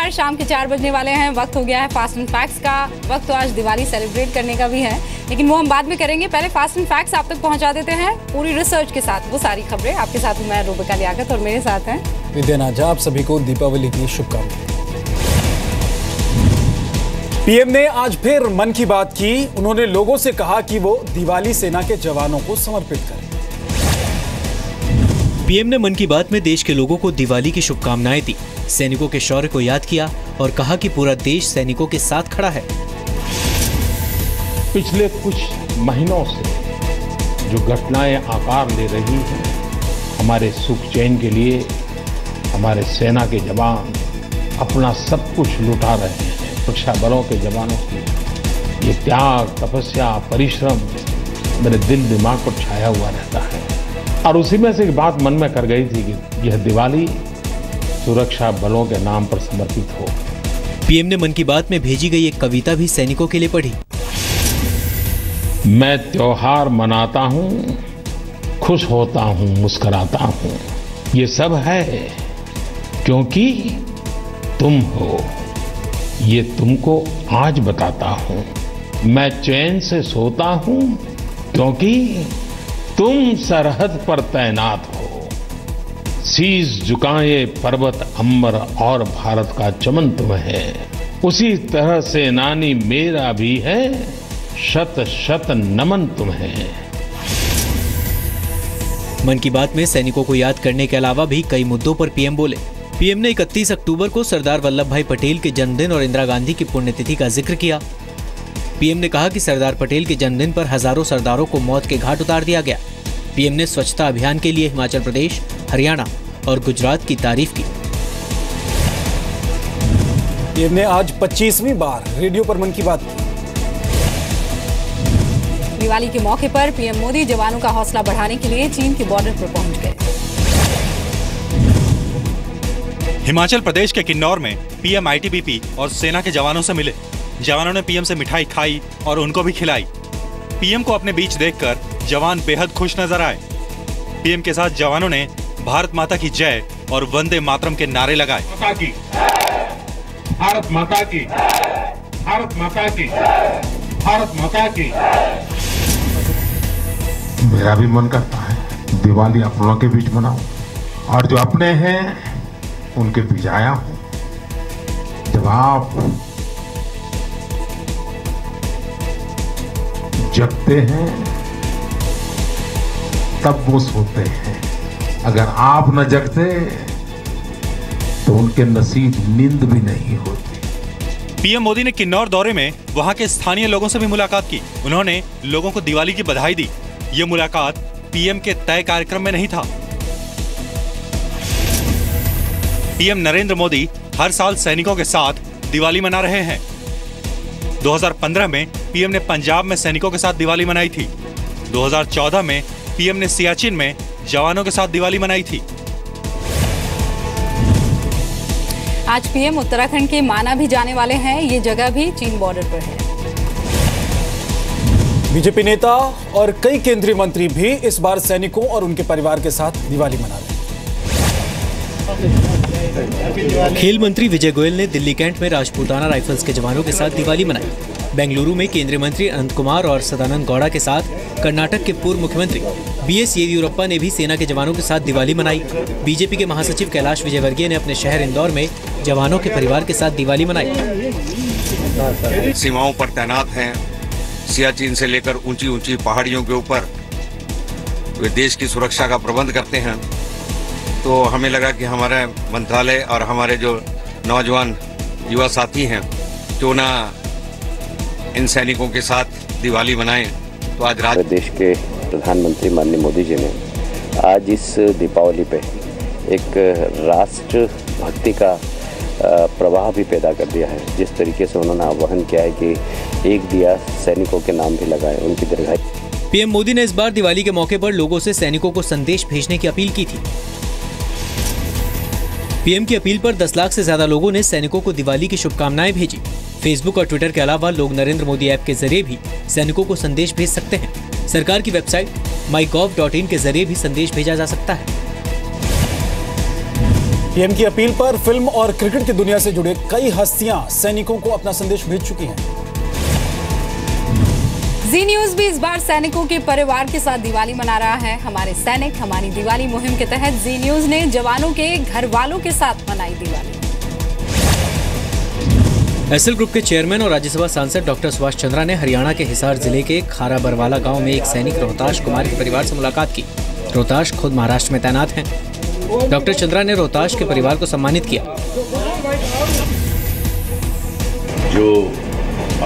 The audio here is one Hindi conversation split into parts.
नमस्कार, शाम के 4 बजने वाले हैं। वक्त हो गया है फास्ट एंड फैक्ट्स का। वक्त तो आज दिवाली सेलिब्रेट करने का भी है, लेकिन वो हम बाद में करेंगे। पहले फास्ट एंड फैक्ट्स आप तक पहुंचा देते हैं पूरी रिसर्च के साथ, वो सारी खबरें। आपके साथ हूं मैं रूबिका लियाकत और मेरे साथ हैं विद्या नाजा। आप सभी को दीपावली की शुभकामनाएं। पीएम ने आज फिर मन की बात की। उन्होंने लोगों से कहा कि वो दिवाली सेना के जवानों को समर्पित करें। पीएम ने मन की बात में देश के लोगों को दिवाली की शुभकामनाएं दी, सैनिकों के शौर्य को याद किया और कहा कि पूरा देश सैनिकों के साथ खड़ा है। पिछले कुछ महीनों से जो घटनाएं आकार ले रही हैं, हमारे सुख चैन के लिए हमारे सेना के जवान अपना सब कुछ लुटा रहे हैं। सुरक्षा बलों के जवानों की ये त्याग, तपस्या, परिश्रम मेरे दिल दिमाग पर छाया हुआ रहता है। और उसी में से एक बात मन में कर गई थी कि यह दिवाली सुरक्षा बलों के नाम पर समर्पित हो। पीएम ने मन की बात में भेजी गई एक कविता भी सैनिकों के लिए पढ़ी। मैं त्योहार मनाता हूँ, खुश होता हूँ, मुस्कुराता हूँ, ये सब है क्योंकि तुम हो। ये तुमको आज बताता हूँ। मैं चैन से सोता हूँ क्योंकि तुम सरहद पर तैनात हो। शीश झुकाए पर्वत अंबर और भारत का चमन तुम है। उसी तरह सेनानी मेरा भी है, शत शत नमन तुम है। मन की बात में सैनिकों को याद करने के अलावा भी कई मुद्दों पर पीएम बोले। पीएम ने 31 अक्टूबर को सरदार वल्लभ भाई पटेल के जन्मदिन और इंदिरा गांधी की पुण्यतिथि का जिक्र किया। पीएम ने कहा कि सरदार पटेल के जन्मदिन पर हजारों सरदारों को मौत के घाट उतार दिया गया। पीएम ने स्वच्छता अभियान के लिए हिमाचल प्रदेश, हरियाणा और गुजरात की तारीफ की। पीएम ने आज 25वीं बार रेडियो पर मन की बात की। दिवाली के मौके पर पीएम मोदी जवानों का हौसला बढ़ाने के लिए चीन के बॉर्डर पर पहुंच गए। हिमाचल प्रदेश के किन्नौर में पीएम आईटीबीपी और सेना के जवानों से मिले। जवानों ने पीएम से मिठाई खाई और उनको भी खिलाई। पीएम को अपने बीच देखकर जवान बेहद खुश नजर आए। पीएम के साथ जवानों ने भारत माता की जय और वंदे मातरम के नारे लगाए। भारत माता की, भारत माता की, भारत माता की। मेरा भी मन करता है दिवाली अपनों के बीच मनाऊं और जो अपने हैं उनके बीच आया हूं। जब आप जगते हैं तब वो सोते हैं। अगर आप न जगते तो उनके नसीब नींद भी नहीं होती। पीएम मोदी ने किन्नौर दौरे में वहां के स्थानीय लोगों से भी मुलाकात की। उन्होंने लोगों को दिवाली की बधाई दी। ये मुलाकात पीएम के तय कार्यक्रम में नहीं था। पीएम नरेंद्र मोदी हर साल सैनिकों के साथ दिवाली मना रहे हैं। 2015 में पीएम ने पंजाब में सैनिकों के साथ दिवाली मनाई थी। 2014 में पीएम ने सियाचिन में जवानों के साथ दिवाली मनाई थी। आज पीएम उत्तराखंड के माना भी जाने वाले हैं। ये जगह भी चीन बॉर्डर पर है। बीजेपी नेता और कई केंद्रीय मंत्री भी इस बार सैनिकों और उनके परिवार के साथ दिवाली मना रहे हैं। खेल मंत्री विजय गोयल ने दिल्ली कैंट में राजपूताना राइफल्स के जवानों के साथ दिवाली मनाई। बेंगलुरु में केंद्रीय मंत्री अनंत कुमार और सदानंद गौड़ा के साथ कर्नाटक के पूर्व मुख्यमंत्री बीएस येदियुरप्पा ने भी सेना के जवानों के साथ दिवाली मनाई। बीजेपी के महासचिव कैलाश विजयवर्गीय ने अपने शहर इंदौर में जवानों के परिवार के साथ दिवाली मनाई। सीमाओं पर तैनात हैं, सियाचिन से लेकर ऊंची ऊंची पहाड़ियों के ऊपर वे देश की सुरक्षा का प्रबंध करते हैं। तो हमें लगा कि हमारे मंत्रालय और हमारे जो नौजवान युवा साथी हैं क्यों ना इन सैनिकों के साथ दिवाली मनाएं। तो आज देश के प्रधानमंत्री माननीय मोदी जी ने आज इस दीपावली पे एक राष्ट्र भक्ति का प्रवाह भी पैदा कर दिया है। जिस तरीके से उन्होंने आह्वान किया है कि एक दिया सैनिकों के नाम भी लगाएं, उनकी दीर्घायु। पीएम मोदी ने इस बार दिवाली के मौके पर लोगों से सैनिकों को संदेश भेजने की अपील की थी। पीएम की अपील पर 10 लाख से ज्यादा लोगों ने सैनिकों को दिवाली की शुभकामनाएं भेजी। फेसबुक और ट्विटर के अलावा लोग नरेंद्र मोदी ऐप के जरिए भी सैनिकों को संदेश भेज सकते हैं। सरकार की वेबसाइट mygov.in के जरिए भी संदेश भेजा जा सकता है। पीएम की अपील पर फिल्म और क्रिकेट की दुनिया से जुड़े कई हस्तियां सैनिकों को अपना संदेश भेज चुकी हैं। जी न्यूज भी इस बार सैनिकों के परिवार के साथ दिवाली मना रहा है। हमारे सैनिक हमारी दिवाली मुहिम के तहत जी न्यूज ने जवानों के घर वालों के साथ मनाई दिवाली। एसएल ग्रुप के चेयरमैन और राज्यसभा सांसद डॉक्टर सुभाष चंद्रा ने हरियाणा के हिसार जिले के खारा बरवाला गांव में एक सैनिक रोहताश कुमार के परिवार से मुलाकात की। रोहताश खुद महाराष्ट्र में तैनात हैं। डॉक्टर चंद्रा ने रोहताश के परिवार को सम्मानित किया। जो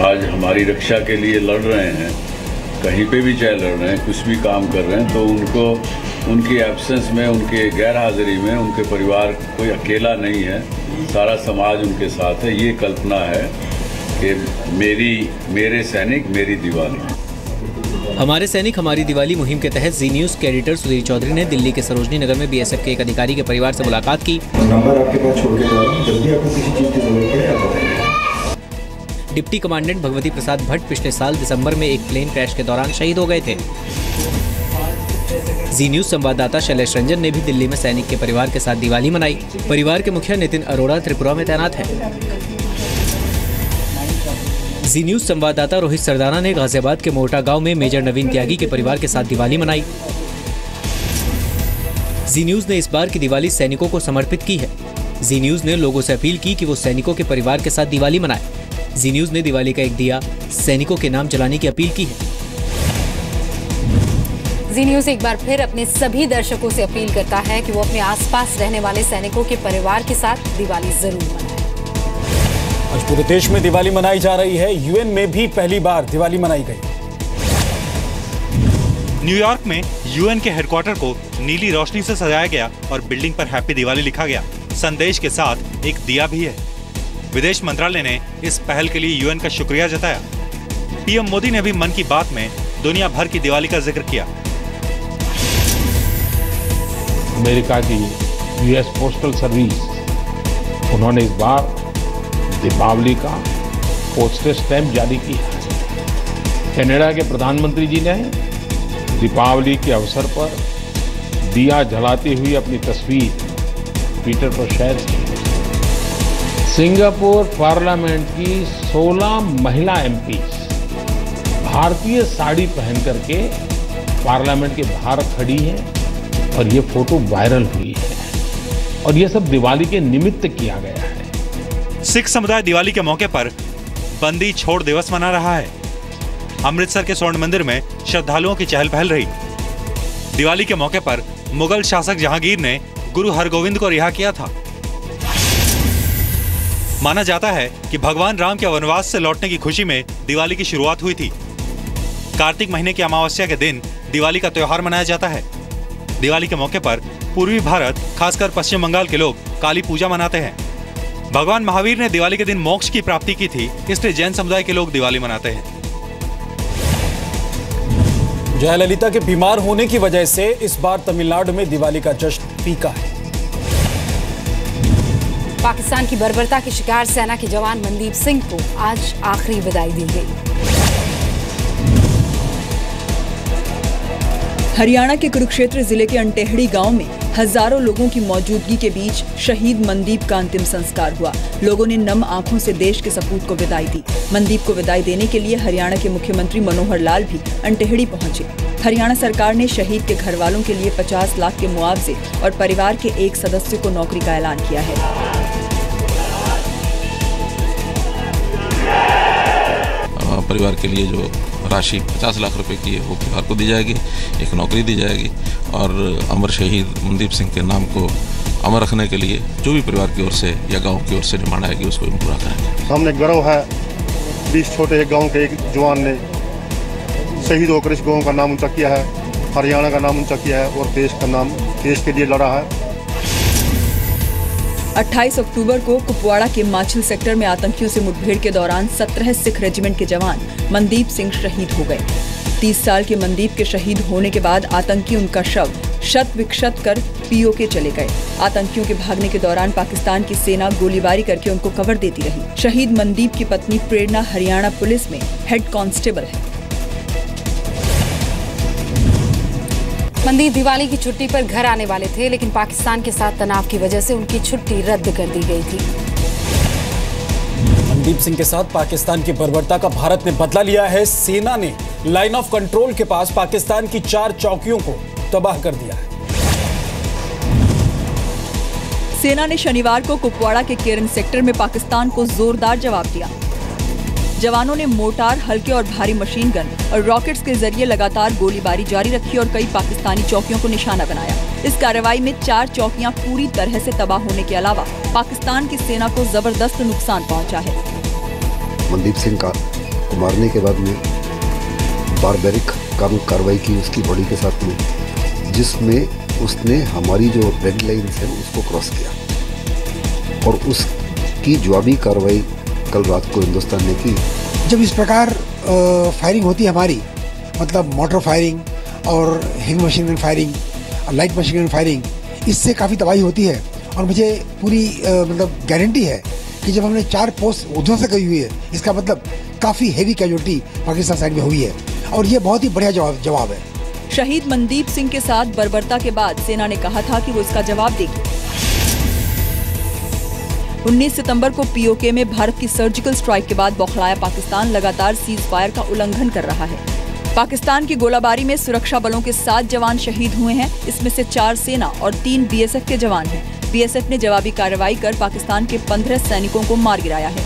आज हमारी रक्षा के लिए लड़ रहे हैं, कहीं पे भी चाहे लड़ रहे हैं, कुछ भी काम कर रहे हैं, तो उनको उनकी एब्सेंस में, उनके गैर हाजिरी में उनके परिवार कोई अकेला नहीं है, सारा समाज उनके साथ है। ये कल्पना है कि मेरे सैनिक मेरी दिवाली। हमारे सैनिक हमारी दिवाली मुहिम के तहत जी न्यूज के एडिटर सुधीर चौधरी ने दिल्ली के सरोजनी नगर में बीएसएफ के एक अधिकारी के परिवार से मुलाकात की। नंबर आपके पास छोड़ के जा रहा हूं, जब भी आपको किसी चीज की जरूरत पड़े आप बताइए। डिप्टी कमांडेंट भगवती प्रसाद भट्ट पिछले साल दिसंबर में एक प्लेन क्रैश के दौरान शहीद हो गए थे। जी न्यूज संवाददाता शैलेश रंजन ने भी दिल्ली में सैनिक के परिवार के साथ दिवाली मनाई। परिवार के मुखिया नितिन अरोड़ा त्रिपुरा में तैनात हैं। जी न्यूज संवाददाता रोहित सरदाना ने गाजियाबाद के मोटा गांव में मेजर नवीन त्यागी के परिवार के साथ दिवाली मनाई। जी न्यूज ने इस बार की दिवाली सैनिकों को समर्पित की है। जी न्यूज ने लोगों से अपील की कि वो सैनिकों के परिवार के साथ दिवाली मनाएं। जी न्यूज ने दिवाली का एक दिया सैनिकों के नाम जलाने की अपील की है। जी न्यूज एक बार फिर अपने सभी दर्शकों से अपील करता है कि वो अपने आसपास रहने वाले सैनिकों के परिवार के साथ दिवाली जरूर मनाएं। आज पूरे देश में दिवाली मनाई जा रही है। यूएन में भी पहली बार दिवाली मनाई गई। न्यूयॉर्क में यूएन के हेडक्वार्टर को नीली रोशनी से सजाया गया और बिल्डिंग पर हैप्पी दिवाली लिखा गया। संदेश के साथ एक दिया भी है। विदेश मंत्रालय ने इस पहल के लिए यूएन का शुक्रिया जताया। पीएम मोदी ने भी मन की बात में दुनिया भर की दिवाली का जिक्र किया। अमेरिका की यूएस पोस्टल सर्विस, उन्होंने इस बार दीपावली का पोस्टल स्टैम्प जारी किया। कनाडा के प्रधानमंत्री जी ने दीपावली के अवसर पर दिया जलाती हुई अपनी तस्वीर ट्विटर पर शेयर की। सिंगापुर पार्लियामेंट की 16 महिला एमपीज भारतीय साड़ी पहन करके पार्लियामेंट के बाहर खड़ी हैं और ये फोटो वायरल हुई है और ये सब दिवाली के निमित्त किया गया है। सिख समुदाय दिवाली के मौके पर बंदी छोड़ दिवस मना रहा है। अमृतसर के स्वर्ण मंदिर में श्रद्धालुओं की चहल पहल रही। दिवाली के मौके पर मुगल शासक जहांगीर ने गुरु हरगोविंद को रिहा किया था। माना जाता है कि भगवान राम के वनवास से लौटने की खुशी में दिवाली की शुरुआत हुई थी। कार्तिक महीने की अमावस्या के दिन दिवाली का त्योहार मनाया जाता है। दिवाली के मौके पर पूर्वी भारत, खासकर पश्चिम बंगाल के लोग काली पूजा मनाते हैं। भगवान महावीर ने दिवाली के दिन मोक्ष की प्राप्ति की थी, इसलिए जैन समुदाय के लोग दिवाली मनाते हैं। जयललिता के बीमार होने की वजह से इस बार तमिलनाडु में दिवाली का जश्न फीका है। पाकिस्तान की बर्बरता के शिकार सेना के जवान मनदीप सिंह को आज आखिरी विदाई दी गई। हरियाणा के कुरुक्षेत्र जिले के अंटेहड़ी गांव में हजारों लोगों की मौजूदगी के बीच शहीद मनदीप का अंतिम संस्कार हुआ। लोगों ने नम आंखों से देश के सपूत को विदाई दी। मनदीप को विदाई देने के लिए हरियाणा के मुख्यमंत्री मनोहर लाल भी अंटेहड़ी पहुंचे। हरियाणा सरकार ने शहीद के घर वालों के लिए 50 लाख के मुआवजे और परिवार के एक सदस्य को नौकरी का ऐलान किया है। परिवार के लिए जो राशि 50 लाख रुपए की है वो परिवार को दी जाएगी, एक नौकरी दी जाएगी और अमर शहीद मनदीप सिंह के नाम को अमर रखने के लिए जो भी परिवार की ओर से या गांव की ओर से डिमांड आएगी उसको हम पूरा करेंगे। सामने गर्व है 20 छोटे गांव के एक जवान ने शहीद होकर इस गांव का नाम ऊंचा किया है, हरियाणा का नाम ऊंचा किया है और देश के लिए लड़ा है। 28 अक्टूबर को कुपवाड़ा के माछिल सेक्टर में आतंकियों से मुठभेड़ के दौरान 17 सिख रेजिमेंट के जवान मनदीप सिंह शहीद हो गए। 30 साल के मनदीप के शहीद होने के बाद आतंकी उनका शव शत विक्षत कर पीओके चले गए। आतंकियों के भागने के दौरान पाकिस्तान की सेना गोलीबारी करके उनको कवर देती रही। शहीद मनदीप की पत्नी प्रेरणा हरियाणा पुलिस में हेड कांस्टेबल है। मनदीप दिवाली की छुट्टी पर घर आने वाले थे, लेकिन पाकिस्तान के साथ तनाव की वजह से उनकी छुट्टी रद्द कर दी गई थी। मनदीप सिंह के साथ पाकिस्तान की बर्बरता का भारत ने बदला लिया है। सेना ने लाइन ऑफ कंट्रोल के पास पाकिस्तान की 4 चौकियों को तबाह कर दिया है। सेना ने शनिवार को कुपवाड़ा के केरन सेक्टर में पाकिस्तान को जोरदार जवाब दिया। जवानों ने मोर्टार, हल्के और भारी मशीन गन और रॉकेट्स के जरिए लगातार गोलीबारी जारी रखी और कई पाकिस्तानी चौकियों को निशाना बनाया। इस कार्रवाई में 4 चौकियां पूरी तरह से तबाह होने के अलावा पाकिस्तान की सेना को जबरदस्त नुकसान पहुंचा है। मनदीप सिंह का मारने के बाद में बारबेरिक कार्रवाई की उसकी बॉडी के साथ में, जिसमें उसने हमारी जो रेड लाइन्स है उसको क्रॉस किया और उसकी जवाबी कार्रवाई कल रात को हिंदुस्तान ने की। जब इस प्रकार फायरिंग होती है हमारी, मतलब मोटर फायरिंग और हेवी मशीन गन फायरिंग और लाइट मशीन गन फायरिंग, इससे काफ़ी तबाही होती है। और मुझे पूरी मतलब गारंटी है कि जब हमने 4 पोस्ट उध्वस्त करी हुई है, इसका मतलब काफ़ी हेवी कैजुअल्टी पाकिस्तान साइड में हुई है और ये बहुत ही बढ़िया जवाब है। शहीद मनदीप सिंह के साथ बर्बरता के बाद सेना ने कहा था कि वो इसका जवाब देगी। 19 सितंबर को पीओके में भारत की सर्जिकल स्ट्राइक के बाद बौखलाया पाकिस्तान लगातार सीज फायर का उल्लंघन कर रहा है। पाकिस्तान की गोलाबारी में सुरक्षा बलों के 7 जवान शहीद हुए हैं। इसमें से 4 सेना और 3 बीएसएफ के जवान हैं। बीएसएफ ने जवाबी कार्रवाई कर पाकिस्तान के 15 सैनिकों को मार गिराया है।